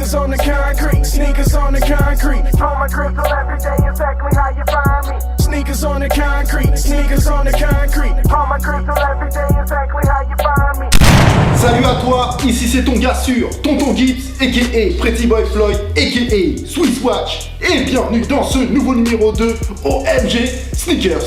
Sneakers on the concrete, sneakers on the concrete. Draw my crystal every day, exactly how you find me. Sneakers on the concrete, sneakers on the concrete. Draw my crystal every day, exactly how you find me. Salut à toi, ici c'est ton gars sûr, Tonton Gibbs, a.k.a. Pretty Boy Floyd, a.k.a. Swiss Watch, et bienvenue dans ce nouveau numéro de OMG Sneakers.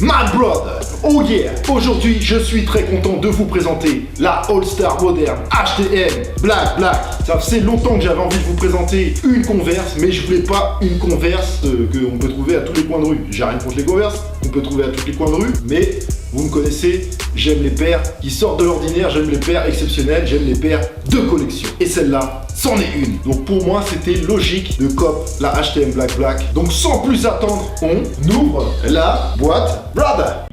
My brother, oh yeah, aujourd'hui je suis très content de vous présenter la All-Star moderne HTM Black. Ça faisait longtemps que j'avais envie de vous présenter une Converse, mais je voulais pas une Converse qu'on peut trouver à tous les coins de rue. J'ai rien contre les Converse, qu'on peut trouver à tous les coins de rue, mais vous me connaissez, j'aime les paires qui sortent de l'ordinaire, j'aime les paires exceptionnelles, j'aime les paires de collection. Et celle-là, c'en est une. Donc pour moi, c'était logique de cop la HTM Black. Donc sans plus attendre, on ouvre la boîte Brother.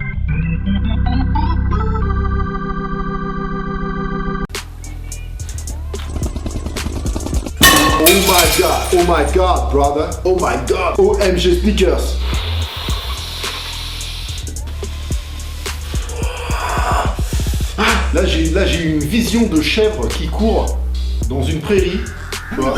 Oh my god, brother. Oh my god. OMG Sneakers. Là j'ai une vision de chèvre qui court dans une prairie. Tu vois.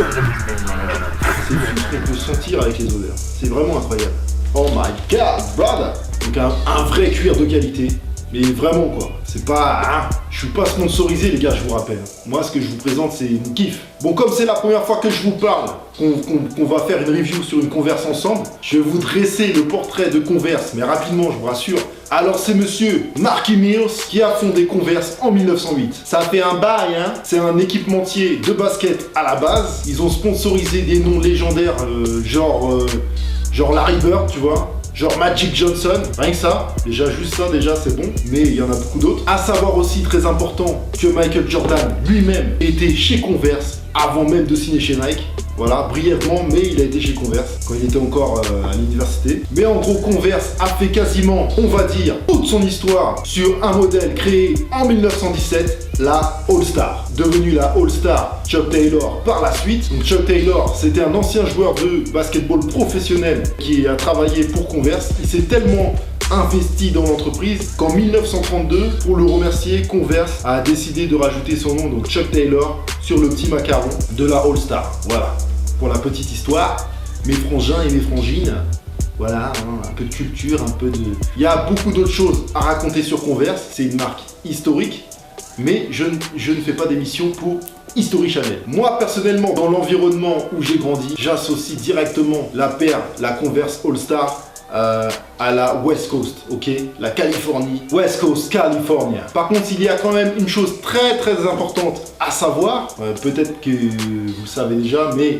C'est fou ce qu'on peut sentir avec les odeurs. C'est vraiment incroyable. Oh my god, brother. Donc un vrai cuir de qualité. Mais vraiment quoi. C'est pas... Hein, je suis pas sponsorisé les gars, je vous rappelle. Moi ce que je vous présente c'est une kiff. Bon, comme c'est la première fois que je vous parle, qu'on va faire une review sur une Converse ensemble, je vais vous dresser le portrait de Converse, mais rapidement je vous rassure. Alors c'est monsieur Marky Mills qui a fondé Converse en 1908. Ça fait un bail, hein. C'est un équipementier de basket à la base. Ils ont sponsorisé des noms légendaires genre Larry Bird, tu vois. Genre Magic Johnson, rien que ça, juste ça c'est bon, mais il y en a beaucoup d'autres. À savoir aussi, très important, que Michael Jordan lui-même était chez Converse avant même de signer chez Nike. Voilà, brièvement, mais il a été chez Converse quand il était encore à l'université. Mais en gros, Converse a fait quasiment, on va dire, toute son histoire sur un modèle créé en 1917, la All-Star. Devenue la All-Star Chuck Taylor par la suite. Donc Chuck Taylor, c'était un ancien joueur de basketball professionnel qui a travaillé pour Converse. Il s'est tellement investi dans l'entreprise qu'en 1932, pour le remercier, Converse a décidé de rajouter son nom, donc Chuck Taylor, sur le petit macaron de la All-Star. Voilà, pour la petite histoire, mes frangins et mes frangines, voilà, hein, un peu de culture, un peu de... Il y a beaucoup d'autres choses à raconter sur Converse, c'est une marque historique, mais je ne fais pas d'émission pour History Channel. Moi, personnellement, dans l'environnement où j'ai grandi, j'associe directement la paire, la Converse All-Star, à la West Coast, ok, la Californie, West Coast, California. Par contre, il y a quand même une chose très importante à savoir, peut-être que vous le savez déjà, mais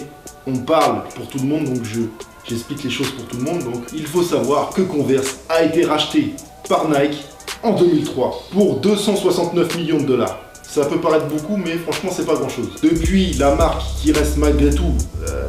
on parle pour tout le monde, donc j'explique les choses pour tout le monde. Donc il faut savoir que Converse a été racheté par Nike en 2003 pour 269 millions de dollars. Ça peut paraître beaucoup, mais franchement, c'est pas grand-chose. Depuis, la marque qui reste malgré tout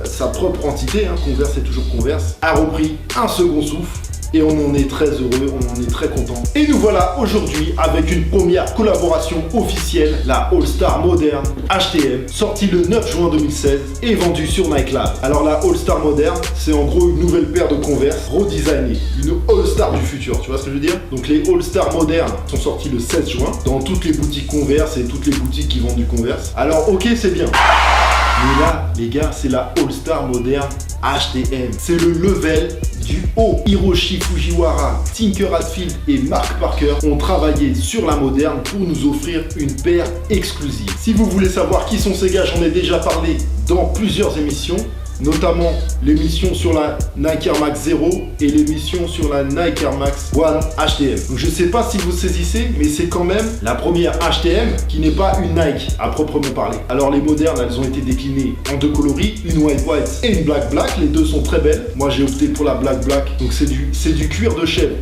sa propre entité, hein, Converse est toujours Converse, a repris un second souffle. Et on en est très heureux, on en est très content. Et nous voilà aujourd'hui avec une première collaboration officielle, la All-Star moderne HTM, sortie le 9 juin 2016 et vendue sur Nike Lab. Alors la All-Star moderne, c'est en gros une nouvelle paire de Converse redesignée, une All-Star du futur, tu vois ce que je veux dire? Donc les All-Star modernes sont sortis le 16 juin dans toutes les boutiques Converse et toutes les boutiques qui vendent du Converse. Alors ok, c'est bien. Mais là, les gars, c'est la All-Star moderne HTM. C'est le level du haut. Hiroshi Fujiwara, Tinker Hatfield et Mark Parker ont travaillé sur la moderne pour nous offrir une paire exclusive. Si vous voulez savoir qui sont ces gars, j'en ai déjà parlé dans plusieurs émissions, notamment l'émission sur la Nike Air Max 0 et l'émission sur la Nike Air Max One HTM. Donc je sais pas si vous saisissez, mais c'est quand même la première HTM qui n'est pas une Nike à proprement parler. Alors les modernes, elles ont été déclinées en deux coloris, une white et une black. Les deux sont très belles. Moi j'ai opté pour la black. Donc c'est du cuir de chèvre.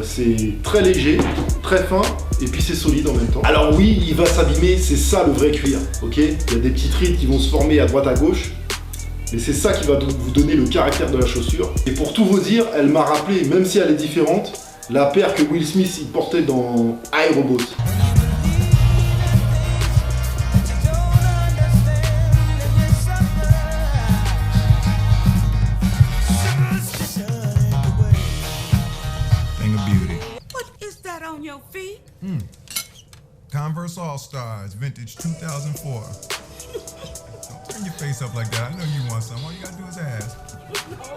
C'est très léger, très fin. Et puis c'est solide en même temps. Alors oui, il va s'abîmer, c'est ça le vrai cuir, ok? Il y a des petites rides qui vont se former à droite à gauche. Mais c'est ça qui va vous donner le caractère de la chaussure. Et pour tout vous dire, elle m'a rappelé, même si elle est différente, la paire que Will Smith il portait dans iRobot. Converse All-Stars, vintage 2004. Turn your face up like that. I know you want some. All you gotta do is ask.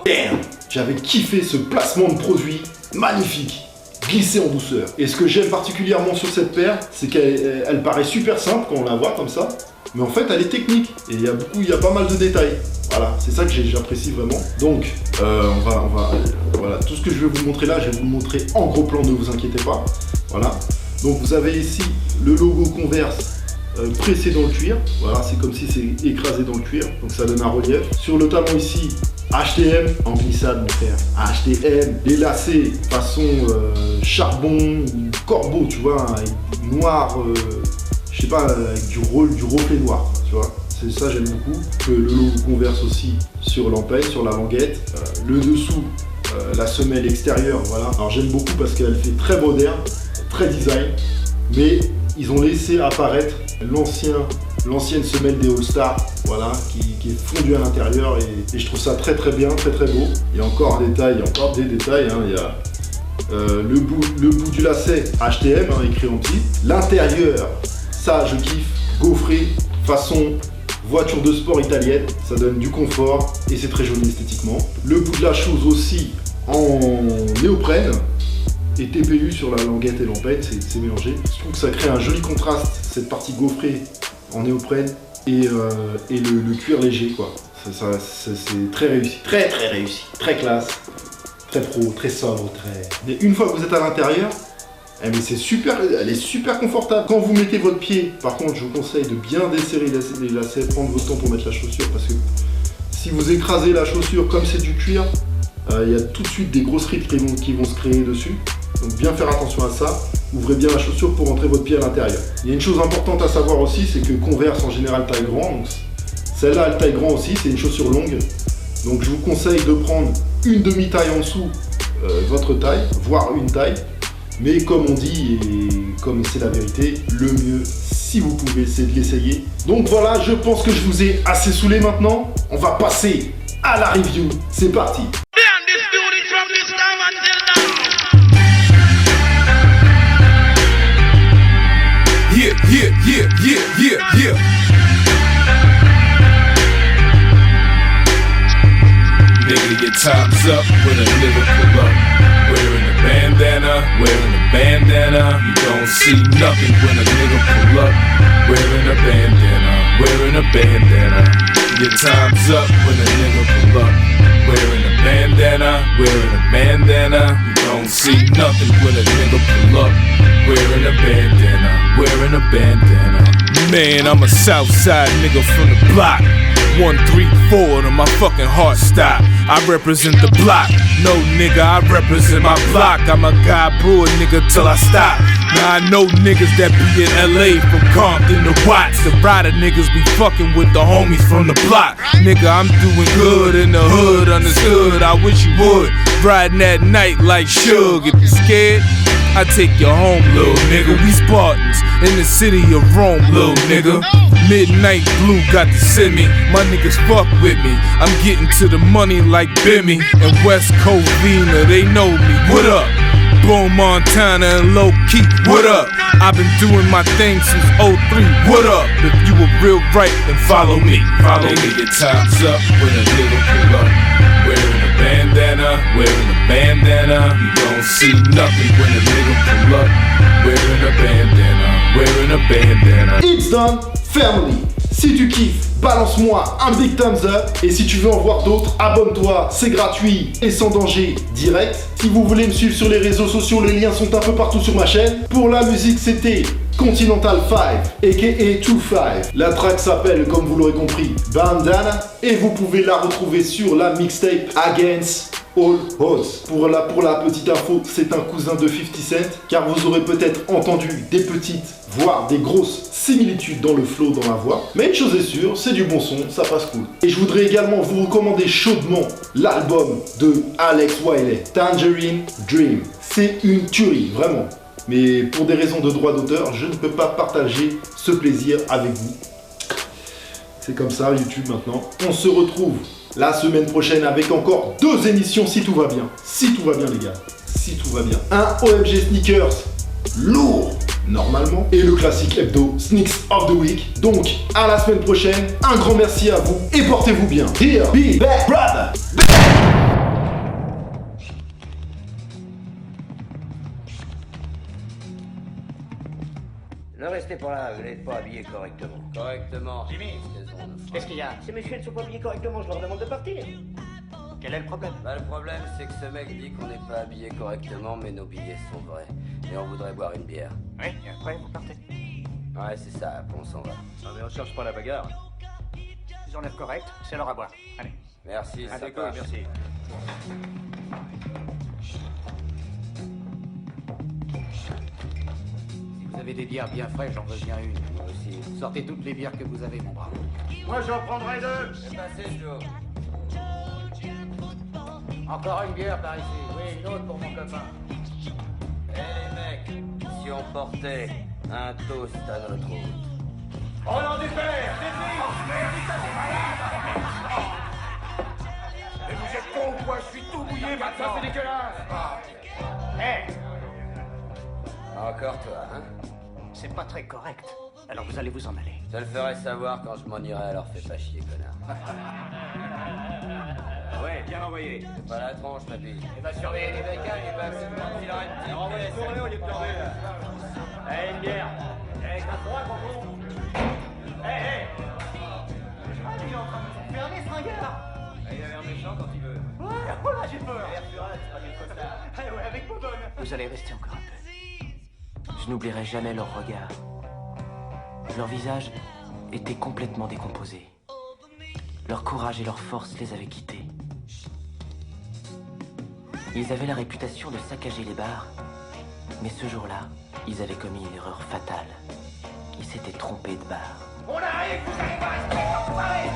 Damn! J'avais kiffé ce placement de produit magnifique, glissé en douceur. Et ce que j'aime particulièrement sur cette paire, c'est qu'elle paraît super simple quand on la voit comme ça, mais en fait elle est technique et il y a pas mal de détails. Voilà, c'est ça que j'apprécie vraiment. Donc, voilà, tout ce que je vais vous montrer là, je vais vous le montrer en gros plan, ne vous inquiétez pas. Voilà. Donc vous avez ici le logo Converse pressé dans le cuir. Voilà, c'est comme si c'est écrasé dans le cuir, donc ça donne un relief. Sur le talon ici, HTM en glissade, mon frère. HTM, les lacets façon charbon ou corbeau, tu vois, avec noir, je sais pas, avec du reflet noir, tu vois. C'est ça, j'aime beaucoup. Le logo Converse aussi sur l'empeigne, sur la languette. Le dessous, la semelle extérieure, voilà. Alors j'aime beaucoup parce qu'elle fait très moderne, très design, mais ils ont laissé apparaître l'ancienne semelle des All-Stars, voilà, qui est fondue à l'intérieur et je trouve ça très très bien, très très beau. Il y a encore des détails, hein. Il y a le bout du lacet HTM, hein, écrit en petit. L'intérieur, ça je kiffe, gaufré, façon voiture de sport italienne, ça donne du confort et c'est très joli esthétiquement. Le bout de la chose aussi en néoprène et TPU sur la languette et l'empeigne, c'est mélangé. Je trouve que ça crée un joli contraste, cette partie gaufrée en néoprène et le cuir léger, quoi. C'est très réussi, très réussi, très classe, très pro, très sobre, très... Et une fois que vous êtes à l'intérieur, eh mais c'est super, elle est super confortable. Quand vous mettez votre pied, par contre, je vous conseille de bien desserrer les lacets, prendre votre temps pour mettre la chaussure, parce que si vous écrasez la chaussure comme c'est du cuir, il y a tout de suite des grosses rides qui vont se créer dessus. Donc bien faire attention à ça. Ouvrez bien la chaussure pour rentrer votre pied à l'intérieur. Il y a une chose importante à savoir aussi, c'est que Converse en général taille grand. Donc celle-là, elle taille grand aussi, c'est une chaussure longue. Donc je vous conseille de prendre une demi-taille en dessous votre taille, voire une taille. Mais comme on dit, et comme c'est la vérité, le mieux, si vous pouvez, c'est de l'essayer. Donc voilà, je pense que je vous ai assez saoulé maintenant. On va passer à la review. C'est parti. Yeah. Nigga, your time's up when a nigga pull up. Wearing a bandana, you don't see nothing when a nigga pull up. Wearing a bandana, your time's up when a nigga pull up. Wearing a bandana, you don't see nothing when a nigga pull up. Wearing a bandana. Man, I'm a Southside nigga from the block. 134 to my fucking heart stop. I represent the block. No nigga, I represent my block. I'm a guy brewer nigga till I stop. Now I know niggas that be in LA from Compton to Watts. The rider niggas be fucking with the homies from the block. Nigga, I'm doing good in the hood, understood. I wish you would. Riding that night like Suge. If you scared, I take you home, little nigga. We Spartans in the city of Rome, little nigga. Midnight Blue got to send me. My niggas fuck with me. I'm getting to the money like Bimmy and West Covina. They know me. What up? Bone Montana and Low Key. What up? I've been doing my thing since 03. What up? If you were real right, then follow me. Follow me. Your time's up when a nigga pull up. Wearing a bandana, you don't see nothing when a nigga pull up. Wearing a bandana. It's done, family. Si tu kiffes, balance-moi un big thumbs up. Et si tu veux en voir d'autres, abonne-toi, c'est gratuit et sans danger direct. Si vous voulez me suivre sur les réseaux sociaux, les liens sont un peu partout sur ma chaîne. Pour la musique, c'était Continental 5, aka 2-5. La track s'appelle, comme vous l'aurez compris, Bandana. Et vous pouvez la retrouver sur la mixtape Against All Odds. Pour la petite info, c'est un cousin de 50 Cent, car vous aurez peut-être entendu des petites, voire des grosses similitudes dans le flow, dans la voix. Mais une chose est sûre, c'est du bon son, ça passe cool. Et je voudrais également vous recommander chaudement l'album de Alex Wiley, Tangerine Dream. C'est une tuerie, vraiment. Mais pour des raisons de droit d'auteur, je ne peux pas partager ce plaisir avec vous. C'est comme ça, YouTube maintenant. On se retrouve la semaine prochaine avec encore 2 émissions si tout va bien. Si tout va bien, les gars. Si tout va bien. Un OMG Sneakers lourd. normalement, et le classique hebdo Sneaks of the Week. Donc, à la semaine prochaine, un grand merci à vous et portez-vous bien. Here, be back, brother. Ne restez pas là, vous n'êtes pas habillé correctement. Correctement. Jimmy, Qu'est-ce qu'il y a? Ces messieurs ne sont pas habillés correctement, je leur demande de partir. Quel est le problème? Bah, le problème, c'est que ce mec dit qu'on n'est pas habillé correctement, mais nos billets sont vrais. Et on voudrait boire une bière. Oui, et après, vous partez. Ouais, c'est ça, après on s'en va. Non, mais on cherche pas la bagarre. Ils ont l'air corrects, c'est leur à boire. Allez. Merci, Allez, ça go, marche. merci. Si vous avez des bières bien fraîches, j'en veux bien une. Moi aussi. Sortez toutes les bières que vous avez, mon brave. Moi, j'en prendrai deux. C'est passé, Joe. Encore une bière par ici. Oui, une autre pour mon copain. Eh les mecs, si on portait un toast à notre hôte. Oh non, du père! Mais vous êtes con ou quoi? Je suis tout mouillé maintenant! C'est dégueulasse! Hé! Encore toi, hein? C'est pas très correct. Alors vous allez vous en aller. Je te le ferai savoir quand je m'en irai, alors fais pas chier, connard. Ouais, bien envoyé. C'est pas la tronche, ma bille. Il va surveiller les becs, il va Il arrête de renvoyer la tourner au lieu de tourner, là. Allez, une bière. Allez, t'as droit, gros. Hé, hé! Ah, il est en train de me faire fermer, ce ringard! Il a l'air méchant quand il veut. Ouais, oh là, j'ai peur! Allez, ouais, avec Bobonne! Vous allez rester encore un peu. Je n'oublierai jamais leur regard. Leur visage était complètement décomposé. Leur courage et leur force les avaient quittés. Ils avaient la réputation de saccager les bars, mais ce jour-là, ils avaient commis une erreur fatale. Ils s'étaient trompés de bar. On arrive, vous allez pas rester enfoirés,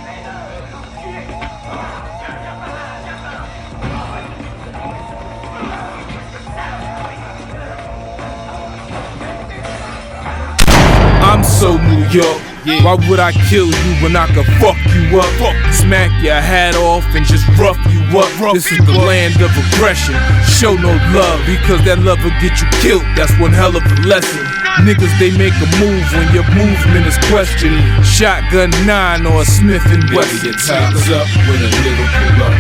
I'm so New York. Why would I kill you when I could fuck you up? Smack your hat off and just rough you up. This is the land of aggression. Show no love because that love will get you killed. That's one hell of a lesson. Niggas, they make a move when your movement is questioned. Shotgun 9 or a Smith & Wesson. Your time's up when a nigga pull up.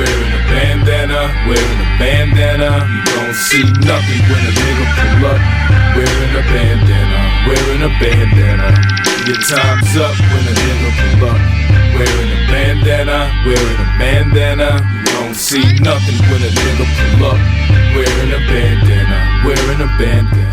Wearing a bandana, wearing a bandana. You don't see nothing when a nigga pull up. Wearing a bandana, wearing a bandana. Your time's up when a nigga pull up. Wearing a bandana, wearing a bandana. You don't see nothing when a nigga pull up. Wearing a bandana, wearing a bandana.